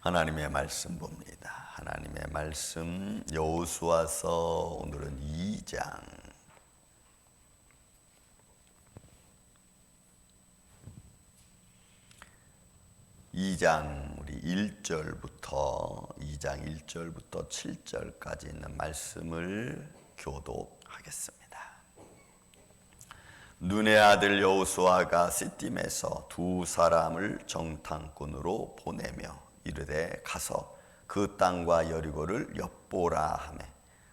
하나님의 말씀 봅니다. 하나님의 말씀 여호수아서 오늘은 2장. 2장 우리 1절부터 7절까지 있는 말씀을 교독하겠습니다. 눈의 아들 여호수아가 시딤에서 두 사람을 정탐꾼으로 보내며 이르되 가서 그 땅과 여리고를 엿보라 하매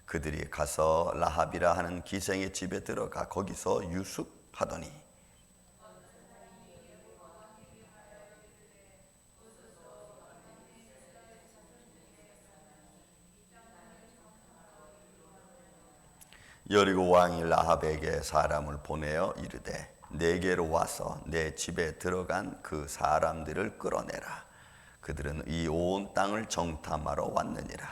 그들이 가서 라합이라 하는 기생의 집에 들어가 거기서 유숙하더니 여리고 왕이 라합에게 사람을 보내어 이르되 내게로 와서 내 집에 들어간 그 사람들을 끌어내라. 그들은 이 온 땅을 정탐하러 왔느니라.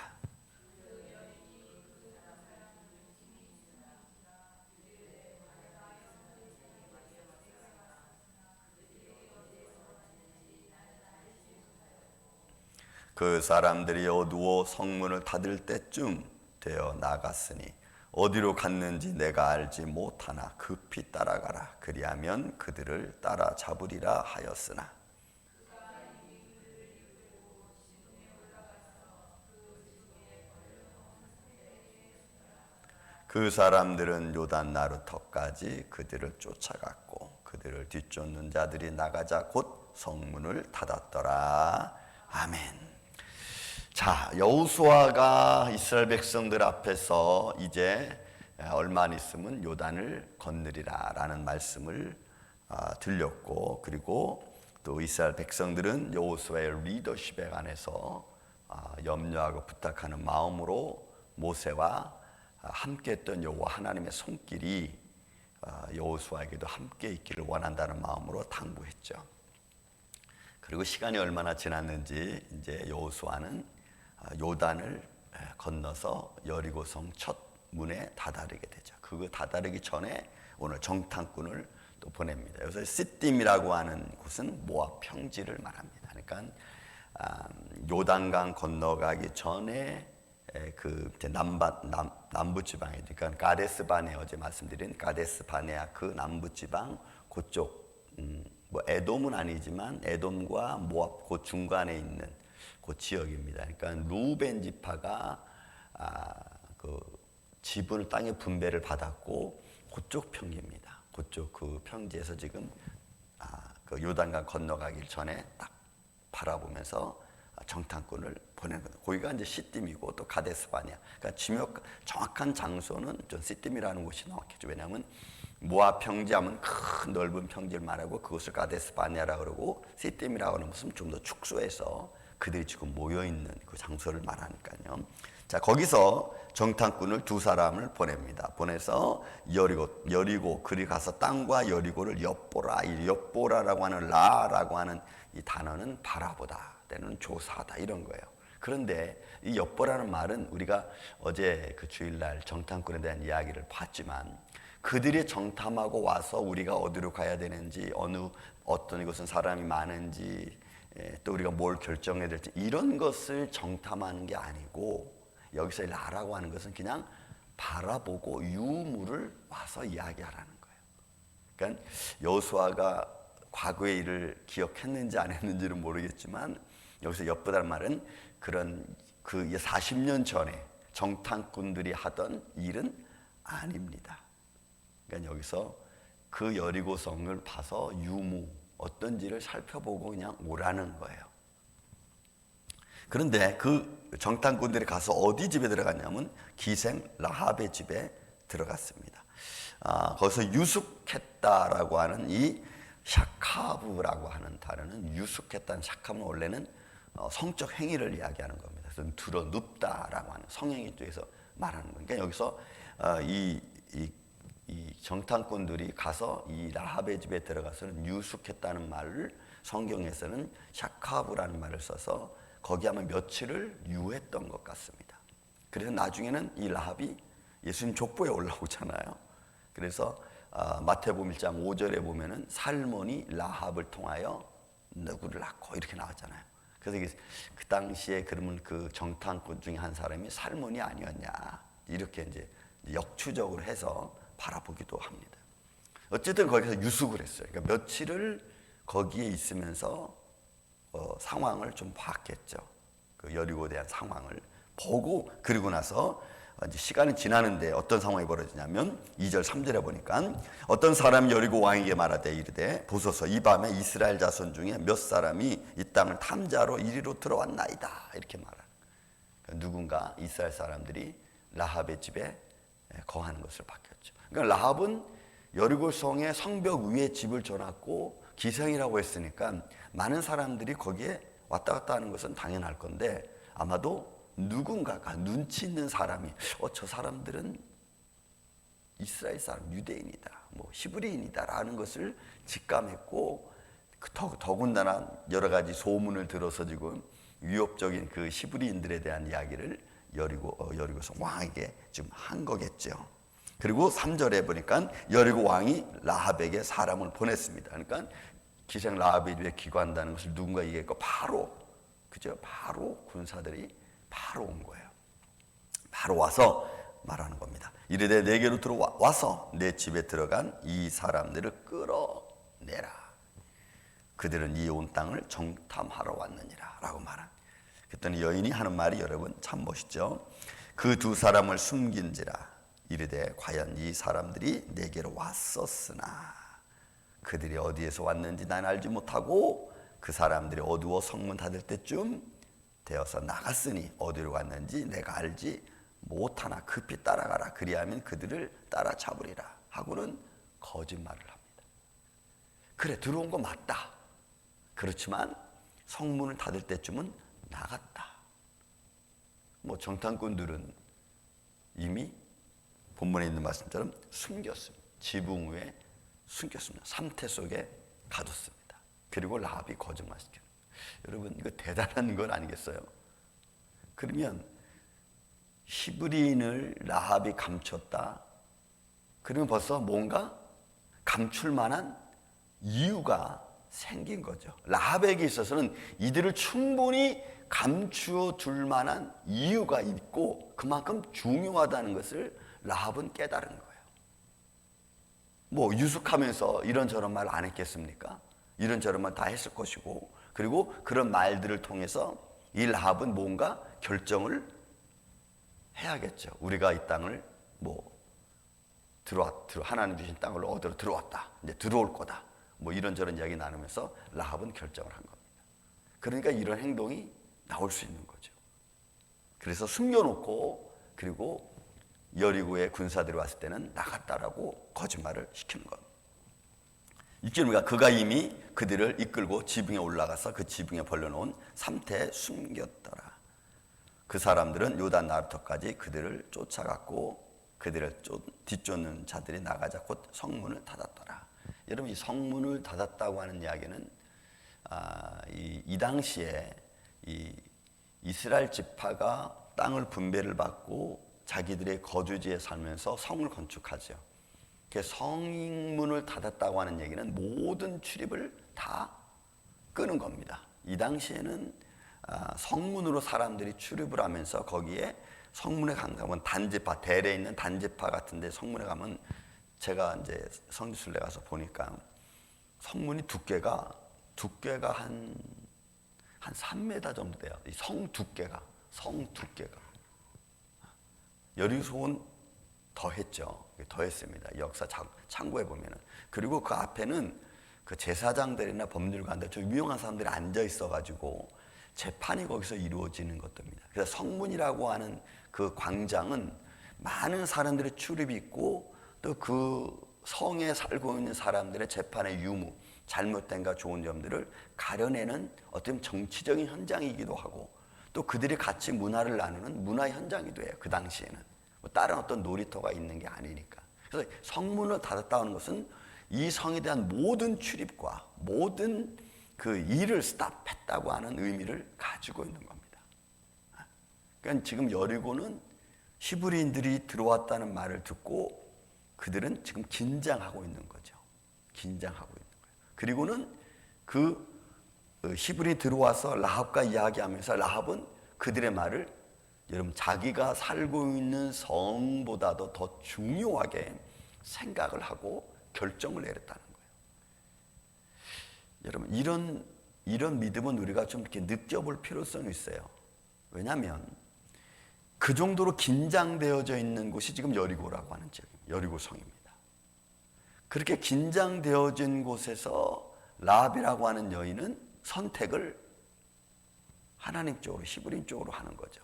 그 사람들이 어두워 성문을 닫을 때쯤 되어 나갔으니 어디로 갔는지 내가 알지 못하나 급히 따라가라. 그리하면 그들을 따라잡으리라 하였으나 그 사람들은 요단 나루터까지 그들을 쫓아갔고 그들을 뒤쫓는 자들이 나가자 곧 성문을 닫았더라. 아멘. 자, 여호수아가 이스라엘 백성들 앞에서 이제 얼마 안 있으면 요단을 건너리라 라는 말씀을 들렸고, 그리고 또 이스라엘 백성들은 여호수아의 리더십에 관해서 염려하고 부탁하는 마음으로 모세와 함께 했던 여호와 하나님의 손길이 여호수아에게도 함께 있기를 원한다는 마음으로 당부했죠. 그리고 시간이 얼마나 지났는지 이제 여호수아는 요단을 건너서 여리고성 첫 문에 다다르게 되죠. 그거 다다르기 전에 오늘 정탐꾼을 또 보냅니다. 여기서 시딤이라고 하는 곳은 모압 평지를 말합니다. 그러니까 요단강 건너가기 전에 그 남부 지방에, 그러니까 가데스 바네, 어제 말씀드린 가데스 바네아 그 남부 지방 그쪽, 뭐 에돔은 아니지만 에돔과 모압 그 중간에 있는 그 지역입니다. 그러니까 루벤 지파가 그 지분 땅의 분배를 받았고 그쪽 평지입니다. 그쪽 그 평지에서 지금 그 요단강 건너가기 전에 딱 바라보면서 정탐꾼을 보낸 거예요. 거기가 이제 시딤이고 또 가데스 바네아. 그러니까 정확한 장소는 좀 시딤이라는 곳이 정확했죠. 왜냐하면 모압 평지하면 큰 넓은 평지를 말하고 그것을 가데스 바네아라고 그러고 시딤이라고 하는 것은 좀 더 축소해서 그들이 지금 모여 있는 그 장소를 말하니까요. 자, 거기서 정탐꾼을 두 사람을 보냅니다. 보내서 여리고 그리 가서 땅과 여리고를 엿보라. 이 엿보라라고 하는 라라고 하는 이 단어는 바라보다, 때는 조사하다 이런 거예요. 그런데 이 엿보라는 말은 우리가 어제 그 주일날 정탐꾼에 대한 이야기를 봤지만 그들이 정탐하고 와서 우리가 어디로 가야 되는지, 어떤 이곳은 사람이 많은지, 또 우리가 뭘 결정해야 될지 이런 것을 정탐하는 게 아니고, 여기서 라라고 하는 것은 그냥 바라보고 유무를 와서 이야기하라는 거예요. 그러니까 여호수아가 과거의 일을 기억했는지 안 했는지는 모르겠지만 여기서 엿보다는 말은 그런 그 40년 전에 정탐꾼들이 하던 일은 아닙니다. 그러니까 여기서 그 여리고성을 봐서 유무 어떤지를 살펴보고 그냥 오라는 거예요. 그런데 그 정탐꾼들이 가서 어디 집에 들어갔냐면 기생 라합의 집에 들어갔습니다. 거기서 유숙했다라고 하는 이 샤카브라고 하는 단어는, 유숙했다는 샤카브는 원래는 성적 행위를 이야기하는 겁니다. 그래서 들어 눕다라고 하는 성행위 쪽에서 말하는 거예요. 그러니까 여기서 이 정탐꾼들이 가서 이 라합의 집에 들어가서는 유숙했다는 말을 성경에서는 샤카브라는 말을 써서 거기 하면 며칠을 유했던 것 같습니다. 그래서 나중에는 이 라합이 예수님 족보에 올라오잖아요. 그래서 마태복음 1장 5절에 보면은 살몬이 라합을 통하여 누구를 낳고 이렇게 나왔잖아요. 그래서 이게 그 당시에 그러면 그 정탐꾼 중에 한 사람이 살몬이 아니었냐 이렇게 이제 역추적으로 해서 바라보기도 합니다. 어쨌든 거기서 유숙을 했어요. 그러니까 며칠을 거기에 있으면서 상황을 좀 봤겠죠. 그 여리고에 대한 상황을 보고 그리고 나서 이제 시간이 지나는데 어떤 상황이 벌어지냐면 2절 3절에 보니까 어떤 사람이 여리고 왕에게 말하되 이르되 보소서 이 밤에 이스라엘 자손 중에 몇 사람이 이 땅을 탐자로 이리로 들어왔나이다 이렇게 말하는 그러니까 누군가 이스라엘 사람들이 라합의 집에 거하는 것을 봤겠죠. 그러니까 라합은 여리고 성의 성벽 위에 집을 져놨고 기생이라고 했으니까 많은 사람들이 거기에 왔다 갔다 하는 것은 당연할 건데 아마도 누군가가 눈치 있는 사람이 저 사람들은 이스라엘 사람 유대인이다 뭐 히브리인이다 라는 것을 직감했고 더군다나 여러 가지 소문을 들어서 지금 위협적인 그 히브리인들에 대한 이야기를 여리고성 왕에게 지금 한 거겠죠. 그리고 3절에 보니까 여리고 왕이 라합에게 사람을 보냈습니다. 그러니까 기생 라합의 집에 기거한다는 것을 누군가 얘기했고 바로 군사들이 바로 온 거예요. 바로 와서 말하는 겁니다. 이르되 내게로 들어와서 내 집에 들어간 이 사람들을 끌어내라. 그들은 이 온 땅을 정탐하러 왔느니라 라고 말한. 그랬더니 여인이 하는 말이 여러분 참 멋있죠. 그 두 사람을 숨긴지라 이르되 과연 이 사람들이 내게로 왔었으나 그들이 어디에서 왔는지 난 알지 못하고 그 사람들이 어두워 성문 닫을 때쯤 되어서 나갔으니 어디로 갔는지 내가 알지 못하나 급히 따라가라. 그리하면 그들을 따라잡으리라 하고는 거짓말을 합니다. 그래 들어온 거 맞다. 그렇지만 성문을 닫을 때쯤은 나갔다. 뭐 정탐꾼들은 이미 본문에 있는 말씀처럼 숨겼습니다. 지붕 위에 숨겼습니다. 삼태 속에 가뒀습니다. 그리고 라합이 거짓말시켰습니다. 여러분 이거 대단한 건 아니겠어요? 그러면 히브리인을 라합이 감췄다. 그러면 벌써 뭔가 감출 만한 이유가 생긴 거죠. 라합에게 있어서는 이들을 충분히 감추어 둘 만한 이유가 있고 그만큼 중요하다는 것을 라합은 깨달은 거예요. 뭐 유숙하면서 이런저런 말 안 했겠습니까? 이런저런 말 다 했을 것이고 그리고 그런 말들을 통해서 이 라합은 뭔가 결정을 해야겠죠. 우리가 이 땅을 하나님 주신 땅을 얻으러 들어왔다. 이제 들어올 거다. 뭐 이런저런 이야기 나누면서 라합은 결정을 한 겁니다. 그러니까 이런 행동이 나올 수 있는 거죠. 그래서 숨겨놓고 그리고 여리고의 군사들이 왔을 때는 나갔다라고 거짓말을 시키는 겁니다. 이쯤이가 그가 이미 그들을 이끌고 지붕에 올라가서 그 지붕에 벌려놓은 삼태에 숨겼더라. 그 사람들은 요단 나루터까지 그들을 쫓아갔고 그들을 뒤쫓는 자들이 나가자 곧 성문을 닫았더라. 여러분 이 성문을 닫았다고 하는 이야기는 이 당시에 이 이스라엘 지파가 땅을 분배를 받고 자기들의 거주지에 살면서 성을 건축하죠. 성문을 닫았다고 하는 얘기는 모든 출입을 다 끄는 겁니다. 이 당시에는 성문으로 사람들이 출입을 하면서 거기에 성문에 가면 단지파, 대례 있는 단지파 같은데 성문에 가면 제가 이제 성지순례 가서 보니까 성문이 두께가 한 3m 정도 돼요. 이 성 두께가. 여리고는 더했습니다. 역사 참고해 보면은. 그리고 그 앞에는 그 제사장들이나 법률가들 좀 유명한 사람들이 앉아 있어가지고 재판이 거기서 이루어지는 것입니다. 그래서 성문이라고 하는 그 광장은 많은 사람들의 출입이 있고 또 그 성에 살고 있는 사람들의 재판의 유무, 잘못된가 좋은 점들을 가려내는 어떤 정치적인 현장이기도 하고 또 그들이 같이 문화를 나누는 문화 현장이기도 해요. 그 당시에는. 다른 어떤 놀이터가 있는 게 아니니까. 그래서 성문을 닫았다는 것은 이 성에 대한 모든 출입과 모든 그 일을 스탑했다고 하는 의미를 가지고 있는 겁니다. 그러니까 지금 여리고는 히브리인들이 들어왔다는 말을 듣고 그들은 지금 긴장하고 있는 거죠. 긴장하고 있는 거예요. 그리고는 그 그 히브리 들어와서 라합과 이야기하면서 라합은 그들의 말을 여러분 자기가 살고 있는 성보다도 더 중요하게 생각을 하고 결정을 내렸다는 거예요. 여러분 이런 믿음은 우리가 좀 이렇게 느껴볼 필요성이 있어요. 왜냐하면 그 정도로 긴장되어져 있는 곳이 지금 여리고라고 하는 지역입니다. 여리고성입니다. 그렇게 긴장되어진 곳에서 라합이라고 하는 여인은 선택을 하나님 쪽으로, 히브리인 쪽으로 하는 거죠.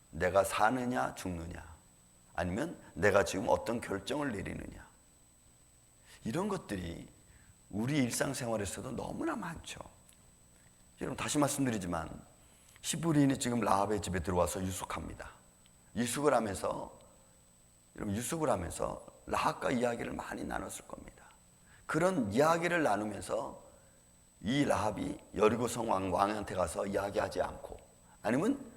내가 사느냐 죽느냐, 아니면 내가 지금 어떤 결정을 내리느냐. 이런 것들이 우리 일상생활에서도 너무나 많죠. 여러분 다시 말씀드리지만 히브리인이 지금 라합의 집에 들어와서 유숙합니다. 유숙을 하면서 라합과 이야기를 많이 나눴을 겁니다. 그런 이야기를 나누면서 이 라합이 여리고성 왕한테 가서 이야기하지 않고, 아니면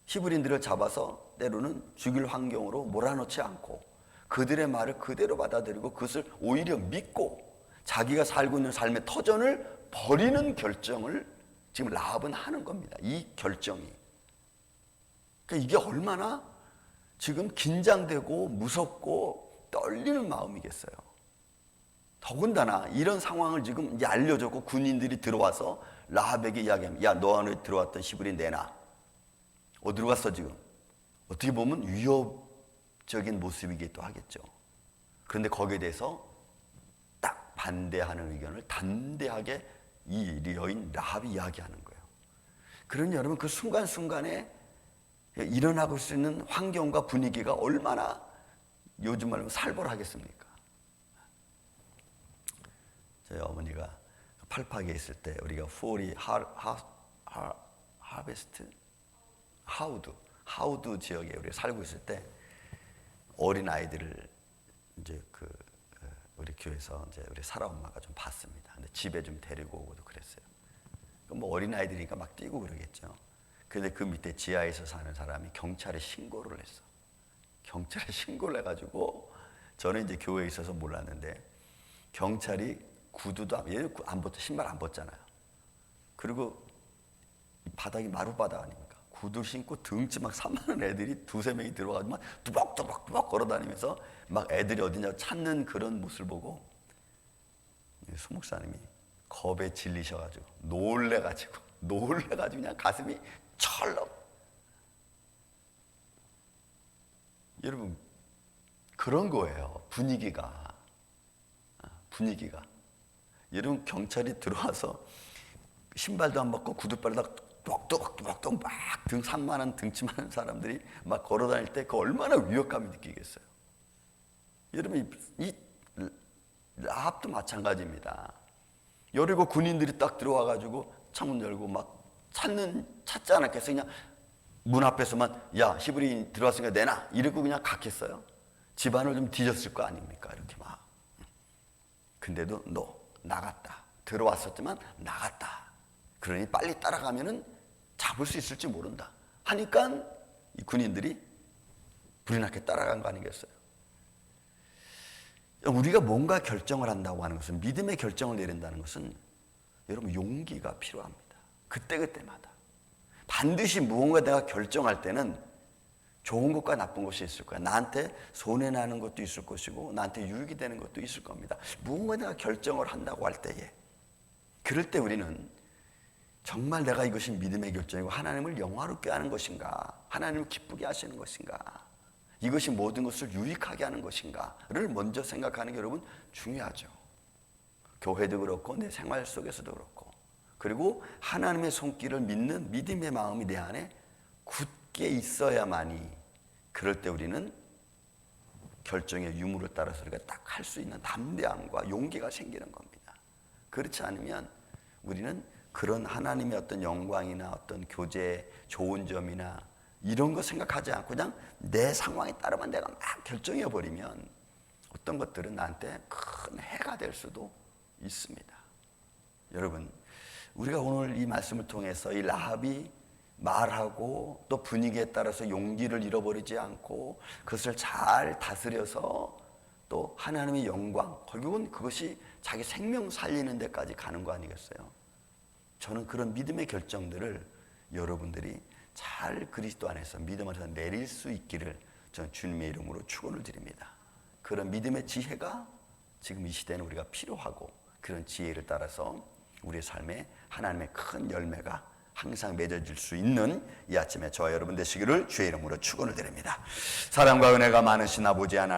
히브리인들을 잡아서 때로는 죽일 환경으로 몰아넣지 않고 그들의 말을 그대로 받아들이고 그것을 오히려 믿고 자기가 살고 있는 삶의 터전을 버리는 결정을 지금 라합은 하는 겁니다. 이 결정이. 그러니까 이게 얼마나 지금 긴장되고 무섭고 떨리는 마음이겠어요. 더군다나 이런 상황을 지금 이제 알려줬고 군인들이 들어와서 라합에게 이야기합니다. 야, 너 안에 들어왔던 히브리인 내놔. 어디로 갔어 지금? 어떻게 보면 위협적인 모습이기도 하겠죠. 그런데 거기에 대해서 딱 반대하는 의견을 단대하게 이 여인 라합이 이야기하는 거예요. 그러니 여러분 그 순간순간에 일어나고 있는 환경과 분위기가 얼마나 요즘 말로 살벌하겠습니까? 저희 어머니가 팔팍에 있을 때 우리가 포리 하베스트 하우드 지역에 우리가 살고 있을 때 어린 아이들을 이제 우리 교회에서 이제 우리 사라 엄마가 좀 봤습니다. 근데 집에 좀 데리고 오고도 그랬어요. 뭐 어린 아이들이니까 막 뛰고 그러겠죠. 근데 그 밑에 지하에서 사는 사람이 경찰에 신고를 했어. 경찰에 신고를 해가지고 저는 이제 교회에 있어서 몰랐는데 경찰이 구두도 안 벗고 신발 안 벗잖아요. 그리고 바닥이 마룻바닥 아닙니까? 구두 신고 등치 막 산만한 애들이 두세 명이 들어가지고 막 두벅두벅 걸어다니면서 막 애들이 어디냐 찾는 그런 모습을 보고 수목사님이 겁에 질리셔가지고 놀래가지고 그냥 가슴이 철렁. 여러분 그런 거예요. 분위기가 여러분 경찰이 들어와서 신발도 안 벗고 구두발에다 뚜벅뚜벅 막 산만한 등치 많은 사람들이 막 걸어다닐 때 그 얼마나 위협감이 느끼겠어요. 여러분 이 라합도 마찬가지입니다. 여리고 군인들이 딱 들어와가지고 창문 열고 막 찾지 않았겠어요. 그냥 문 앞에서만 야 히브리인 들어왔으니까 내놔 이러고 그냥 갔겠어요. 집안을 좀 뒤졌을 거 아닙니까? 이렇게 막. 근데도 너 나갔다. 들어왔었지만 나갔다. 그러니 빨리 따라가면은 잡을 수 있을지 모른다 하니까 이 군인들이 불이 나게 따라간 거 아니겠어요? 우리가 뭔가 결정을 한다고 하는 것은, 믿음의 결정을 내린다는 것은 여러분 용기가 필요합니다. 그때마다 반드시 무언가 내가 결정할 때는 좋은 것과 나쁜 것이 있을 거야. 나한테 손해나는 것도 있을 것이고 나한테 유익이 되는 것도 있을 겁니다. 무언가 내가 결정을 한다고 할 때에, 그럴 때 우리는 정말 내가 이것이 믿음의 결정이고 하나님을 영화롭게 하는 것인가, 하나님을 기쁘게 하시는 것인가, 이것이 모든 것을 유익하게 하는 것인가를 먼저 생각하는 게 여러분 중요하죠. 교회도 그렇고 내 생활 속에서도 그렇고, 그리고 하나님의 손길을 믿는 믿음의 마음이 내 안에 굳게 있어야만이, 그럴 때 우리는 결정의 유무를 따라서 우리가 딱 할 수 있는 담대함과 용기가 생기는 겁니다. 그렇지 않으면 우리는 그런 하나님의 어떤 영광이나 어떤 교제의 좋은 점이나 이런 거 생각하지 않고 그냥 내 상황에 따라만 내가 막 결정해 버리면 어떤 것들은 나한테 큰 해가 될 수도 있습니다. 여러분, 우리가 오늘 이 말씀을 통해서 이 라합이 말하고 또 분위기에 따라서 용기를 잃어버리지 않고 그것을 잘 다스려서 또 하나님의 영광, 결국은 그것이 자기 생명 살리는 데까지 가는 거 아니겠어요? 저는 그런 믿음의 결정들을 여러분들이 잘 그리스도 안에서 믿음 안에서 내릴 수 있기를 저는 주님의 이름으로 축원을 드립니다. 그런 믿음의 지혜가 지금 이 시대는 우리가 필요하고, 그런 지혜를 따라서 우리의 삶에 하나님의 큰 열매가 항상 맺어질 수 있는 이 아침에 저와 여러분 되시기를 주의 이름으로 축원을 드립니다. 사랑과 은혜가 많으신 아버지 하나님,